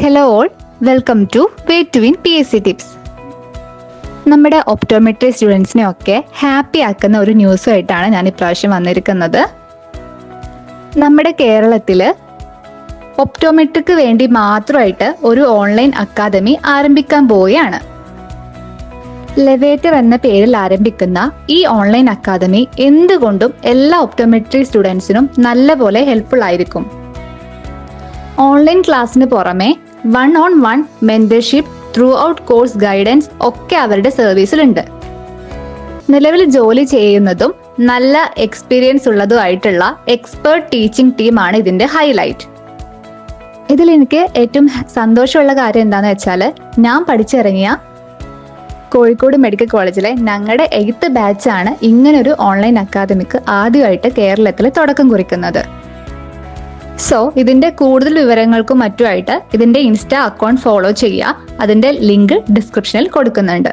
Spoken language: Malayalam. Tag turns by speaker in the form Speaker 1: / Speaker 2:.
Speaker 1: Hello all, welcome to way to win PSC tips. നമ്മുടെ ഒപ്റ്റോമെട്രി സ്റ്റുഡൻസിനെ ഒക്കെ ഹാപ്പി ആക്കുന്ന ഒരു ന്യൂസുമായിട്ടാണ് ഞാൻ ഇപ്രാവശ്യം വന്നിരിക്കുന്നത്. നമ്മുടെ കേരളത്തിൽ ഒപ്റ്റോമെട്രിക്ക് വേണ്ടി മാത്രമായിട്ട് ഒരു ഓൺലൈൻ അക്കാദമി ആരംഭിക്കാൻ പോവുകയാണ്. ലെവേറ്റർ എന്ന പേരിൽ ആരംഭിക്കുന്ന ഈ ഓൺലൈൻ അക്കാദമി എന്തുകൊണ്ടും എല്ലാ ഒപ്റ്റോമെട്രി സ്റ്റുഡൻസിനും നല്ലപോലെ ഹെൽപ്ഫുൾ ആയിരിക്കും. ഓൺലൈൻ ക്ലാസ്സിന് പുറമെ 1-on-1 mentorship, through out course guidance ഒക്കെ അവരുടെ സർവീസിലുണ്ട്. നിലവിൽ ജോലി ചെയ്യുന്നതും നല്ല എക്സ്പീരിയൻസ് ഉള്ളതുമായിട്ടുള്ള എക്സ്പേർട്ട് ടീച്ചിങ് ടീമാണ് ഇതിന്റെ ഹൈലൈറ്റ്. ഇതിൽ എനിക്ക് ഏറ്റവും സന്തോഷമുള്ള കാര്യം എന്താണെന്ന് വെച്ചാൽ, ഞാൻ പഠിച്ചിറങ്ങിയ കോഴിക്കോട് മെഡിക്കൽ കോളേജിലെ ഞങ്ങളുടെ 8th ബാച്ചാണ് ഇങ്ങനൊരു ഓൺലൈൻ അക്കാദമിക്ക് ആദ്യമായിട്ട് കേരളത്തിൽ തുടക്കം കുറിക്കുന്നത്. സോ ഇതിന്റെ കൂടുതൽ വിവരങ്ങൾക്കും മറ്റുമായിട്ട് ഇതിന്റെ ഇൻസ്റ്റാ അക്കൗണ്ട് ഫോളോ ചെയ്യുക. അതിന്റെ ലിങ്ക് ഡിസ്ക്രിപ്ഷനിൽ കൊടുക്കുന്നുണ്ട്.